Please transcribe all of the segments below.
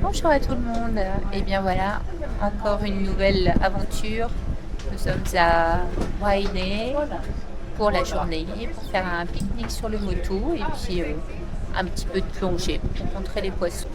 Bonjour à tout le monde, et bien voilà, encore une nouvelle aventure. Nous sommes à Wainé pour la journée, pour faire un pique-nique sur le moto et puis un petit peu de plongée pour rencontrer les poissons.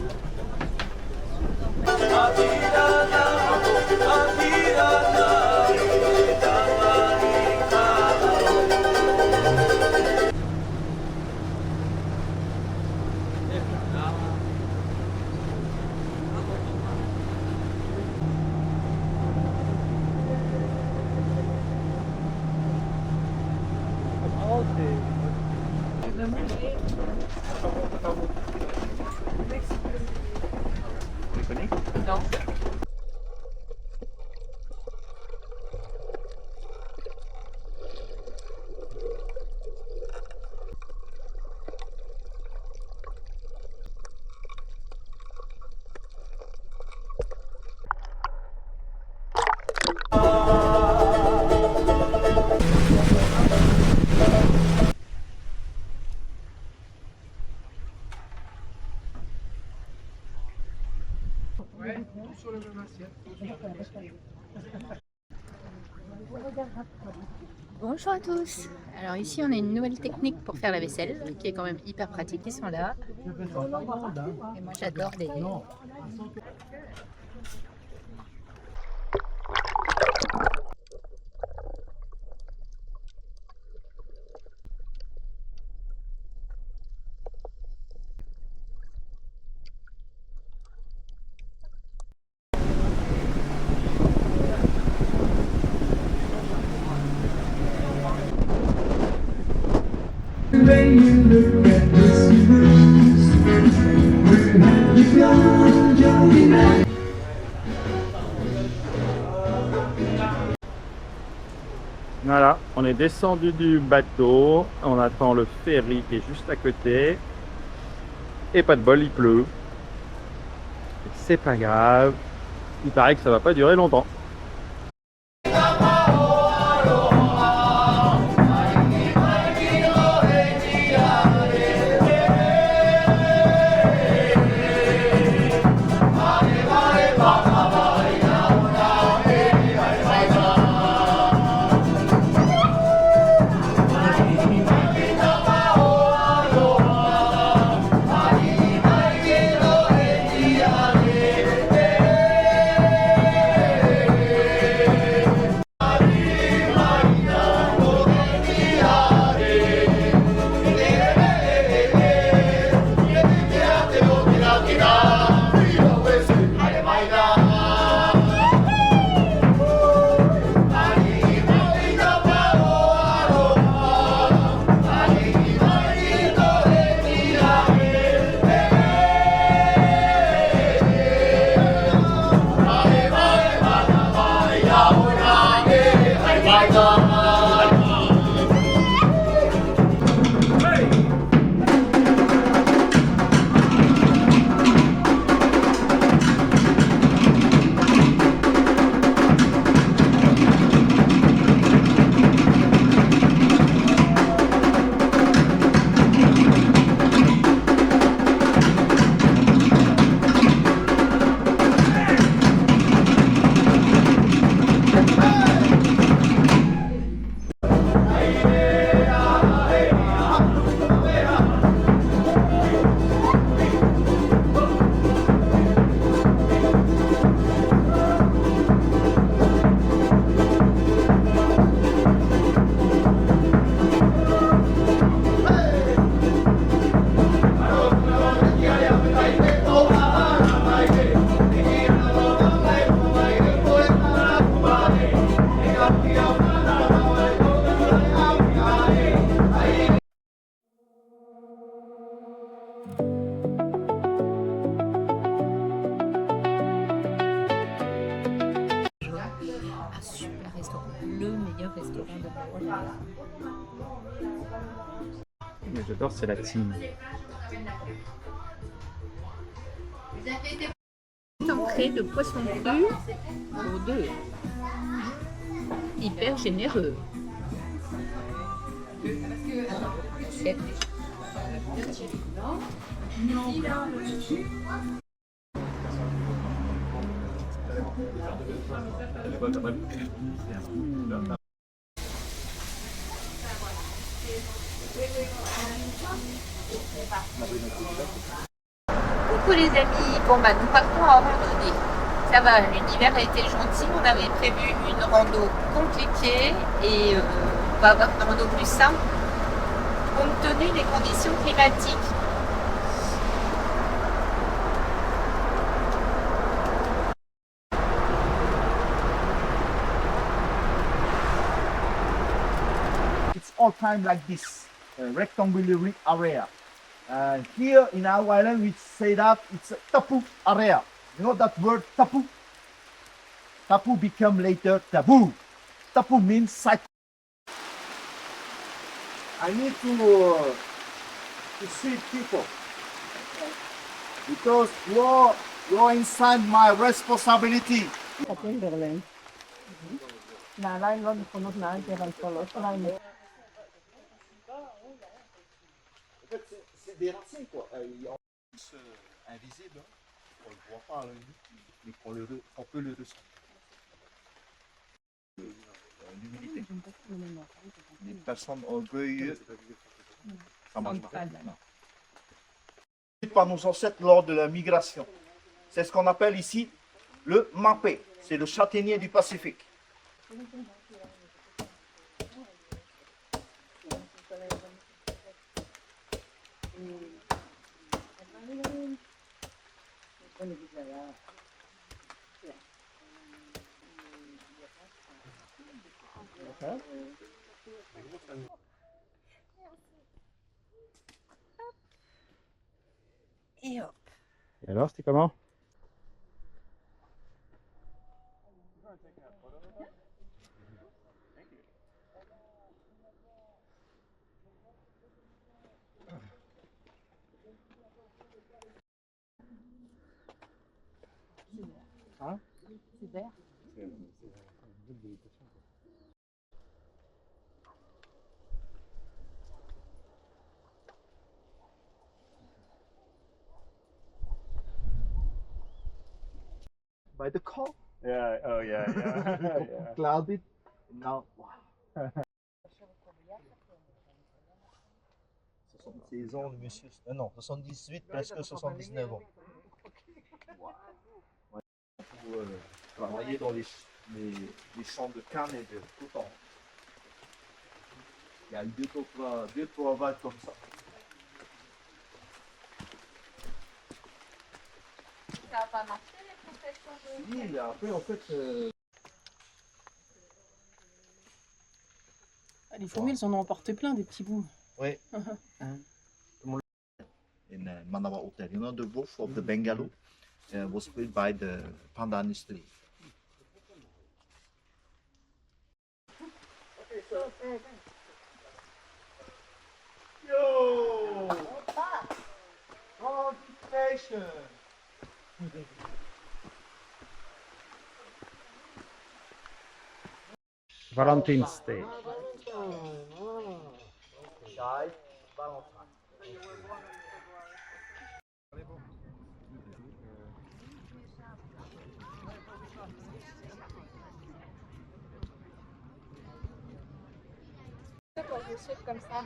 Non. Bonjour à tous. Alors ici on a une nouvelle technique pour faire la vaisselle qui est quand même hyper pratique. Ils sont là. Et moi j'adore les... When you look at this news, where have you gone, Johnny man? Voilà, on est descendu du bateau, on attend le ferry qui est juste à côté. Et pas de bol, il pleut. C'est pas grave, il paraît que ça va pas durer longtemps. le meilleur restaurant de Montréal. Mais j'adore, c'est la team. Entrée de poisson cru pour deux. Hyper généreux. Chef. Coucou les amis, bon bah nous partons en randonnée. Ça va, l'univers a été gentil, on avait prévu une rando compliquée et on va avoir une rando plus simple compte tenu des conditions climatiques. It's all time like this, a rectangular area. Here in our island, we say that it's a tapu area. You know that word tapu? Tapu become later taboo. Tapu means site. I need to see people because you're inside my responsibility. Aquí en Berlín. Nada, no conozco nada que era el solo. C'est des racines quoi. Ils sont invisibles, on le voit pas à l'œil nu, mais on peut le ressentir. L'humidité. Les personnes orgueilleuses, ça marche pas. Non. Par nos ancêtres lors de la migration. C'est ce qu'on appelle ici le mapé. C'est le châtaignier du Pacifique. Et hop. Et alors, c'était comment? Hein? Super. By the call, Yeah, oh yeah, yeah. clouded. Now, wow. 76 ans, le monsieur. Non, 78, presque 79 ans. Wow. Ouais, pour travailler dans les champs de canne et de coton. Il y a deux, trois vagues comme ça. Ça va pas marcher les professions de... Oui, mais après, en fait, Les fourmis, elles en ont emporté plein des petits bouts. oui. In Manawa Hotel, you know, the roof of the bungalow was built by the panda industry. Yo! Congratulations! Valentine's Day. Shy Valentine. Quand je saute comme ça.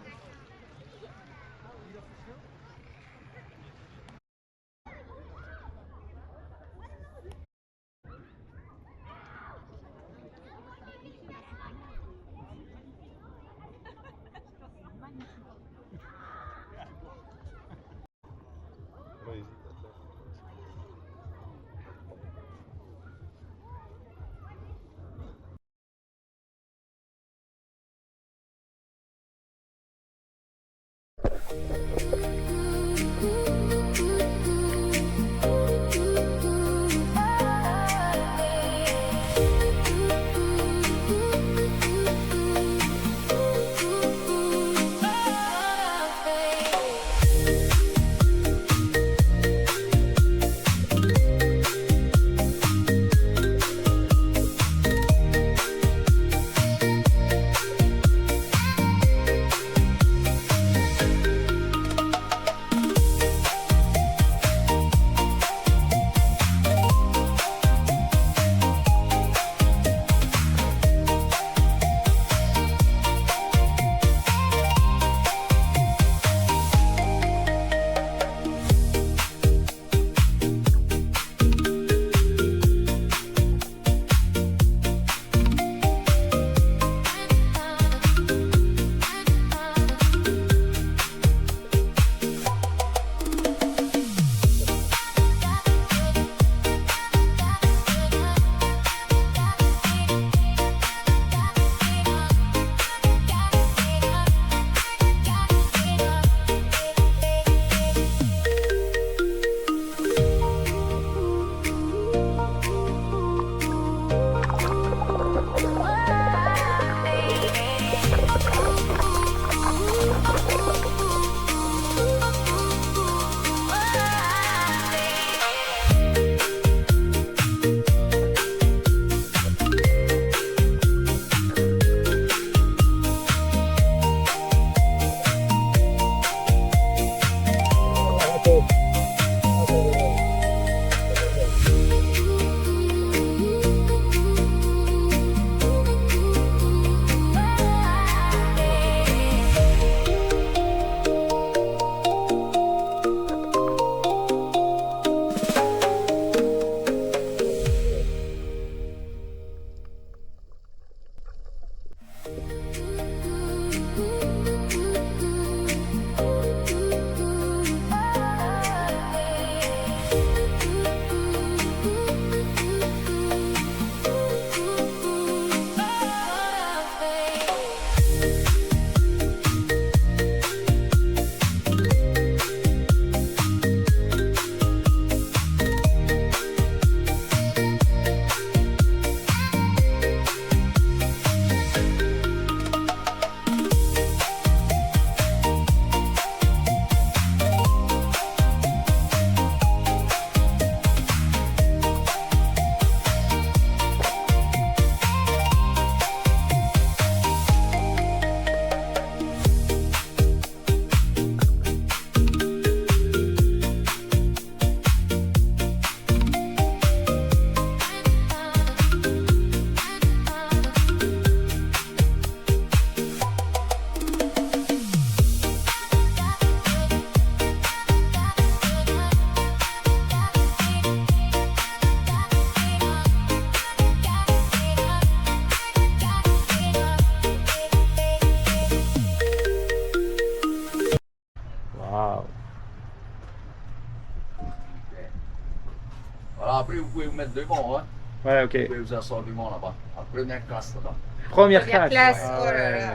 mettre devant, hein. Ouais, ok. Vous pouvez vous asseoir devant là-bas. En première classe là-bas. Première Première classe. classe, Ah oh là ouais. là.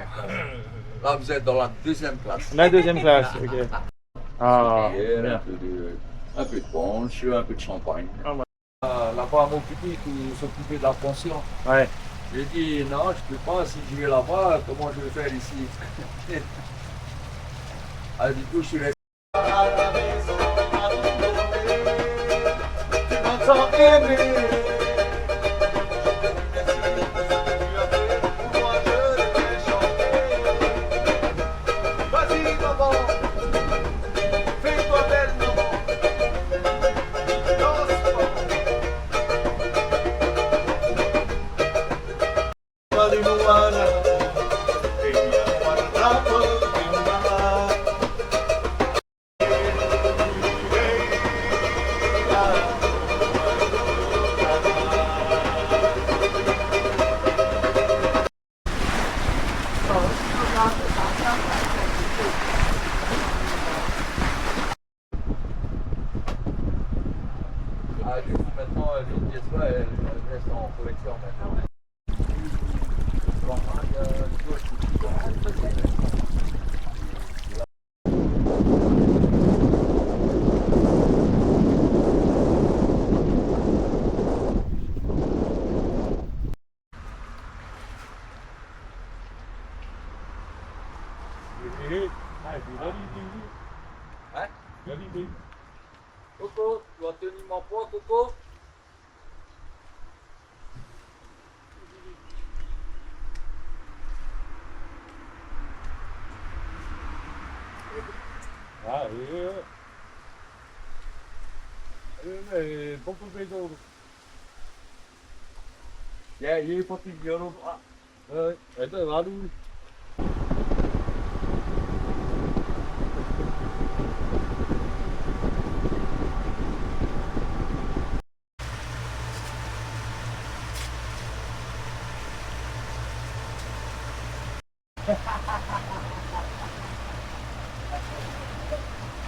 Là, vous êtes dans la deuxième classe. La deuxième classe, ok. Ah, Bière, bien. un peu de punch, un peu de champagne. Ah, ouais. La femme occupée qui s'occupait de la pension. Ouais. J'ai dit non, je peux pas, si je vais là-bas, comment je vais faire ici? Ah, du coup, je suis resté. Vas-y maman, fais-toi belle maman. Danse Marihuana, ella guardato in mano. Ah, du coup, maintenant, les pièces là, elles restent en collection maintenant. Hein? Coco, tu as tenu mon poids, Coco? Ah, oui. Mais beaucoup plus d'eau. Il y a eu pas de euro. Это ладно.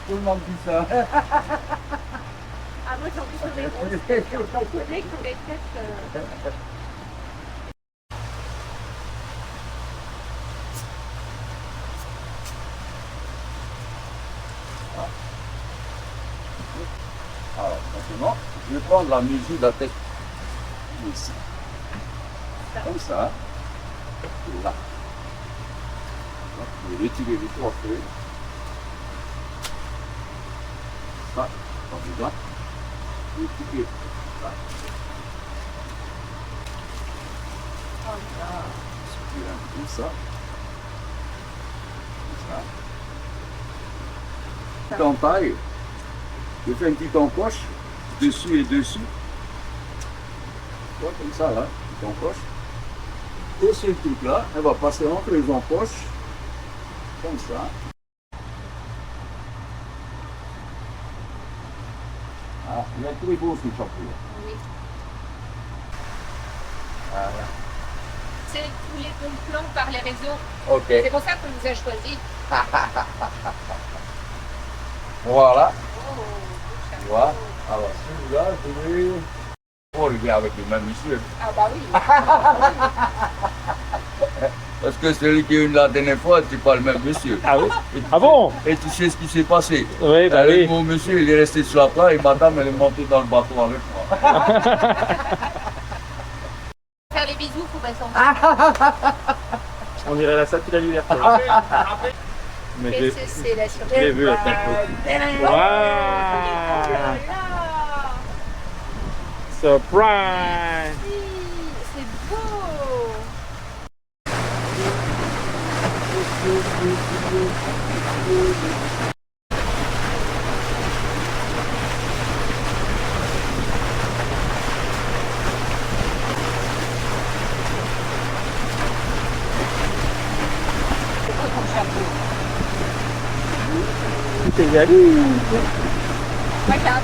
Tout le monde dit ça. Ah, moi, j'ai envie de les collègues pour les tests. Alors, maintenant, je vais prendre la mesure de la tête. Ici. Comme ça. Là. Je vais retirer les trois feuilles. Ça, comme ça. Je vais retirer ça. Retirer un peu ça. Comme ça. Petite entaille. Je fais une petite encoche, dessus et dessous. Ouais, comme ça, là, petite encoche. Et ce truc-là, elle va passer entre les encoches, comme ça. Ah, il est très beau ce chapeau. Oui. Voilà. C'est tous les bons plans par les réseaux. Ok. C'est pour ça qu'on nous a choisis. Voilà. Oh, Tu vois. Alors, celui-là, je vais... Oh, il vient avec le même monsieur. ah bah oui. Parce que celui qui est venu la dernière fois, c'est pas le même monsieur. Ah oui? Et tu Ah bon? sais- Et tu sais ce qui s'est passé? Oui, bah Le oui. mon monsieur, il est resté sur la plage et madame, elle est montée dans le bateau avec moi. Faire les bisous, faut pas s'en On dirait la statue de la liberté. Mais Et c'est la je l'ai vu la statue. Waouh! Surprise! C'est beau. C'est joli! Regarde.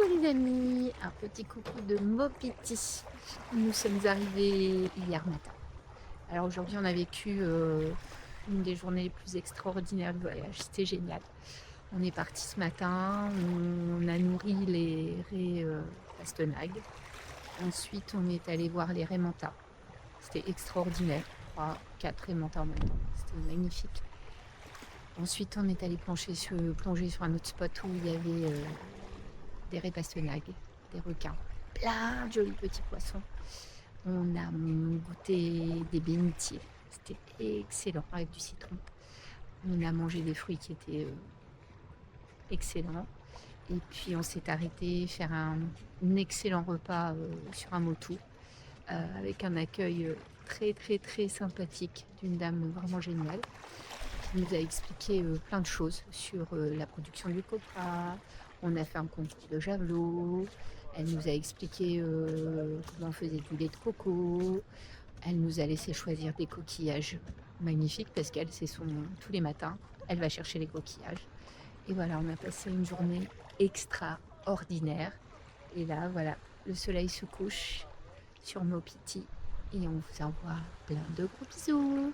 les amis, un petit coucou de Mopiti. Nous sommes arrivés hier matin. Alors aujourd'hui on a vécu une des journées les plus extraordinaires du voyage, c'était génial. On est parti ce matin, on a nourri les raies pastenagues. Ensuite on est allé voir les raies manta. C'était extraordinaire, 3-4 raies manta en même temps, c'était magnifique. Ensuite on est allé plonger sur un autre spot où il y avait des raies pastenagues, des requins, plein de jolis petits poissons. On a goûté des bénitiers, c'était excellent avec du citron. On a mangé des fruits qui étaient excellents. Et puis on s'est arrêté faire un excellent repas sur un motu avec un accueil très très très sympathique d'une dame vraiment géniale qui nous a expliqué plein de choses sur la production du copra. On a fait un concours de javelot. Elle nous a expliqué comment on faisait du lait de coco. Elle nous a laissé choisir des coquillages magnifiques parce qu'elle, tous les matins, elle va chercher les coquillages. Et voilà, on a passé une journée extraordinaire. Et là, voilà, le soleil se couche sur Mopiti et on vous envoie plein de gros bisous.